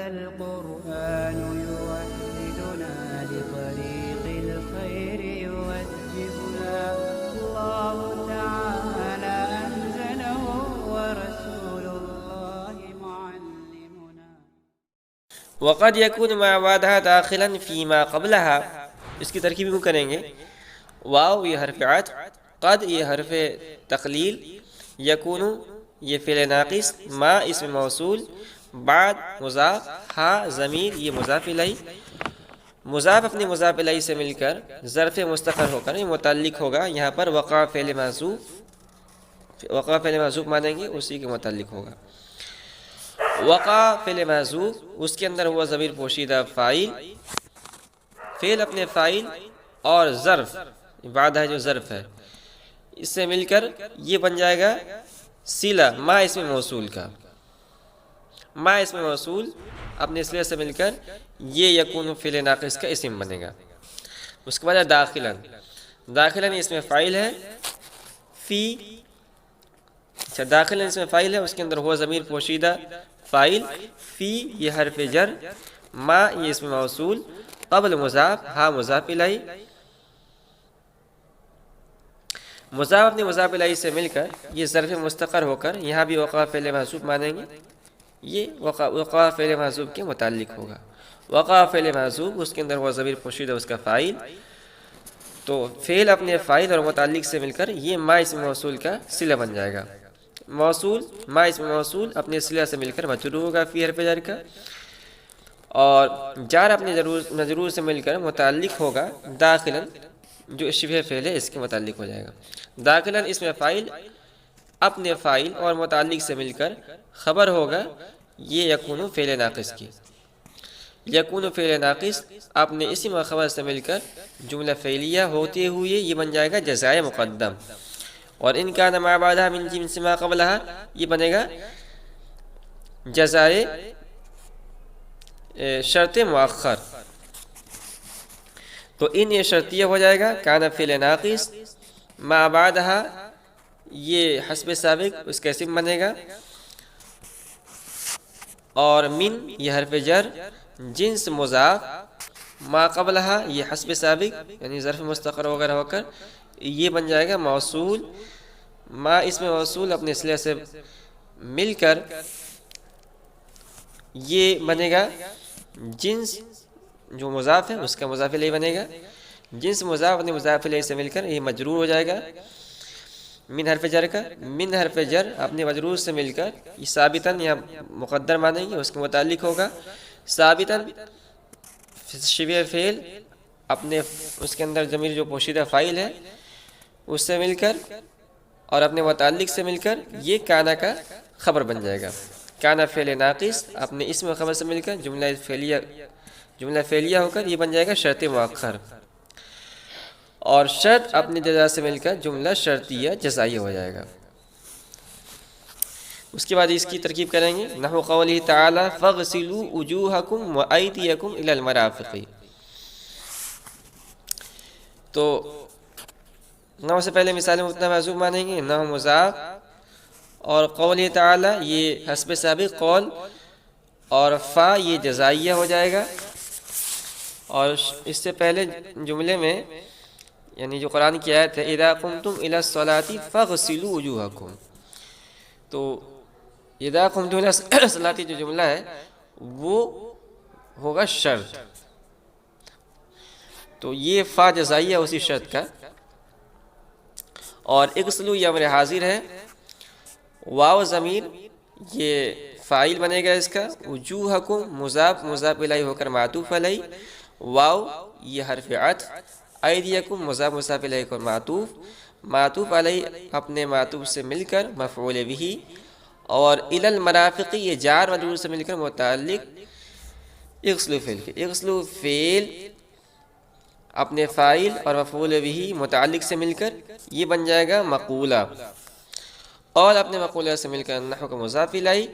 هذا القرآن يوحدنا لطريق الخير يوجهنا الله تعالى أنزله ورسول الله معلمنا. وقد يكون ما بعدها داخلا فيما قبلها. اس کی ترکیب بھی کریں گے. واو یہ حرف عطف، قد یہ حرف تقلیل، یکون یہ فعل ناقص، ما اسم موصول، بعد مضاف، ہا ضمیر یہ مضاف الیہ. مضاف اپنے مضاف الیہ سے مل کر ظرف مستقر ہو کر متعلق ہوگا. یہاں پر وقع فعل محذوف، وقع فعل محذوف مانیں گے اسی کے متعلق ہوگا. وقع فعل محذوف، اس کے اندر ہوا ضمیر پوشیدہ فاعل، فعل اپنے فاعل اور ظرف بعد ہے جو ظرف ہے، اس سے مل کر یہ بن جائے گا صلہ ما اسم موصول کا. ما اسم موصول اپنے صلہ سے مل کر یہ یکون فعل ناقص کا اسم بنے گا. اس کے بعد ہے داخلاً. داخلاً اس میں فاعل ہے، فی، اچھا داخلاً اس میں فاعل ہے، اس کے اندر ہوا ضمیر پوشیدہ فاعل، فی یہ حرف جر، ما یہ اسم موصول، قبل مضاف، ہا مضاف الیہ. مضاف اپنے مضاف الیہ سے مل کر یہ ظرف مستقر ہو کر یہاں بھی وقع فعل محذوف مانیں گے. یہ وقع فعل محذوف کے متعلق ہوگا. وقع فعل محذوف، اس کے اندر ہوا ضمیر پوشیدہ اس کا فاعل، تو فعل اپنے فاعل اور متعلق سے مل کر یہ ما اسم موصول کا صلہ بن جائے گا. موصول ما اسم موصول اپنے صلہ سے مل کر مجرور ہوگا فی حرف جر کا، اور جار اپنے مجرور سے مل کر متعلق ہوگا داخلاً جو شبہ فعل ہے اس کے متعلق ہو جائے گا. داخلاً اس میں فاعل اپنے فاعل اور متعلق سے مل کر خبر ہوگا یہ یکون فعل ناقص کی. یکون فعل ناقص اپنے اسم و خبر سے مل کر جملہ فعلیہ ہوتے ہوئے یہ بن جائے گا جزائے مقدم. اور ان کا ما بعدها من جنس ما قبلها یہ بنے گا جزائے شرط مؤخر. تو ان یہ شرطیہ ہو جائے گا. کان فعل ناقص، ما بعدها یہ حسب سابق اس کا اسم بنے گا، اور من یہ حرف جر، جنس مضاف، ما قبلها یہ حسب سابق یعنی ظرف مستقر وغیرہ ہو کر یہ بن جائے گا موصول. ما اسم موصول اپنے صلہ سے مل کر یہ بنے گا جنس جو مضاف ہے اس کا مضاف الیہ بنے گا. جنس مضاف اپنے مضاف الیہ سے مل کر یہ مجرور ہو جائے گا من حرف جر کا. من حرف جر اپنے مجرور سے مل کر یہ ثابتاً یا مقدر مانیں گے اس کے متعلق ہوگا. ثابتاً شبہ فعل اپنے اس کے اندر ضمیر جو پوشیدہ فاعل ہے اس سے مل کر اور اپنے متعلق سے مل کر یہ کانا کا خبر بن جائے گا. کانا فعل ناقص اپنے اسم و خبر سے مل کر جملہ فعلیہ ہو کر یہ بن جائے گا شرط مؤخر، اور شرط اپنی جزا سے مل کر جملہ شرطیہ جزائیہ ہو جائے گا. اس کے بعد اس کی ترکیب کریں گے. نحو قوله تعالی فاغسلوا وجوهکم وایدیکم الی المرافق. تو نحو سے پہلے مثال مبتدا محذوف مانیں گے، نحو مضاف، اور قوله تعالی یہ حسب سابق قول، اور فا یہ جزائیہ ہو جائے گا. اور اس سے پہلے جملے میں یعنی جو قرآن کی آیت ہے اذا قمتم الی الصلاۃ فاغسلوا وجوہکم، تو اذا قمتم الی الصلاۃ جو جملہ ہے وہ ہوگا شرط، تو یہ فا جزائیہ اسی شرط کا. اور اغسلوا یہ امر حاضر ہے، واو ضمیر یہ فاعل بنے گا اس کا، وجوہکم مضاف مضاف الیہ ہو کر معطوف علیہ، واو یہ حرف عطف، ایدیکم مضاف مضاف الیہ کو معطوف، معطوف علیہ اپنے معطوف سے مل کر مفعول بہ، اور الی المرافق یہ جار مجرور سے مل کر متعلق اغسلوا فعل کے. اغسلوا فعل اپنے فاعل اور مفعول بہ متعلق سے مل کر یہ بن جائے گا مقولہ، اور اپنے مقولہ سے مل کر نحو کا مضاف الیہ،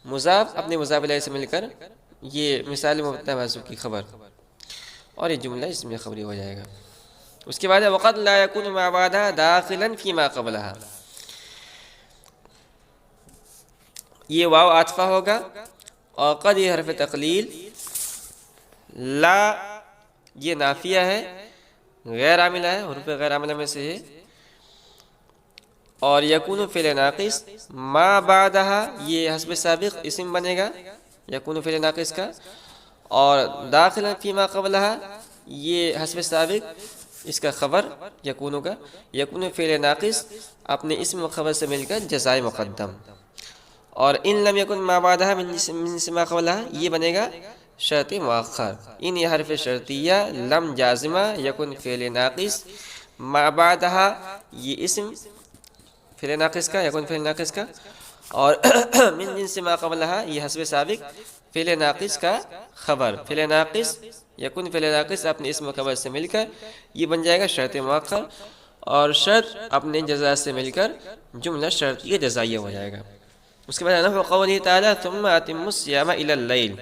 مضاف اپنے مضاف الیہ سے مل کر یہ مثال مبتدا محذوف کی خبر، اور یہ جملہ اس میں خبری ہو جائے گا. اس کے بعد وقد لا يكون ما بعدها داخلا فيما قبلها، یہ واو عاطفہ ہوگا اور قد یہ حرف تقلیل، لا یہ نافیہ ہے، غیر عاملہ ہے، حروف غیر عاملہ میں سے ہے، اور یکون فعل ناقص، ما بعدہا یہ حسب سابق اسم بنے گا یکون فعل ناقص کا، اور داخلا فیما قبلہا یہ حسب سابق اس کا خبر یکون کا، یکون فعل ناقص اپنے اسم و خبر سے مل کر جزائے مقدم، اور ان لم یکن ما بعدہا من جنس ما قبلہا یہ بنے گا شرط مؤخر، ان یہ حرف شرطیہ، لم جازمہ، یکن فعل ناقص، ما بعدہا یہ اسم فعل ناقص کا، یکن فعل ناقص کا، اور من جنس ما قبلہا یہ حسب سابق فعل ناقص کا خبر، فعل ناقص یکن فعل ناقص اپنے اسم و خبر سے مل کر یہ بن جائے گا شرط مؤخر، اور شرط اپنے جزا سے مل کر جملہ شرطیہ جزائیہ ہو جائے گا۔ اس کے بعد نحو قوله تعالی ثم اتموا الصيام الى الليل،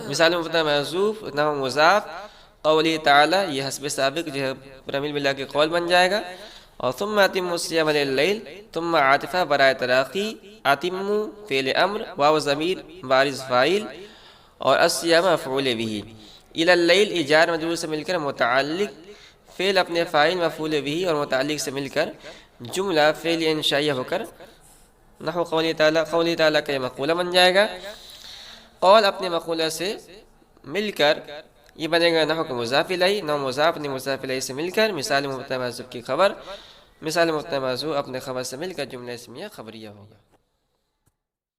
مثال مبتدا محذوف نحو مضاف، قوله تعالی یہ حسب سابق جو ہے پرامل ملا کے قول بن جائے گا، اور ثم اتموا الصيام الى الليل ثم عاطفہ برائے تراخی، اتموا فعل امر، واو ضمیر بارز فاعل، اور الصيام مفعول به، الى الليل جار مجرور سے مل کر متعلق، فعل اپنے فاعل مفعول به اور متعلق سے مل کر جملہ فعل انشائیہ ہو کر نحو قولی تعالیٰ کا یہ مقولہ بن جائے گا، قول اپنے مقولہ سے مل کر یہ بنے گا نحو کا مضاف الیہ، نحو مضاف اپنے مضاف الیہ سے مل کر مثال مبتدا محذوف کی خبر، مثال مبتدا محذوف اپنے خبر سے مل کر جملہ اسمیہ خبریہ ہوگا۔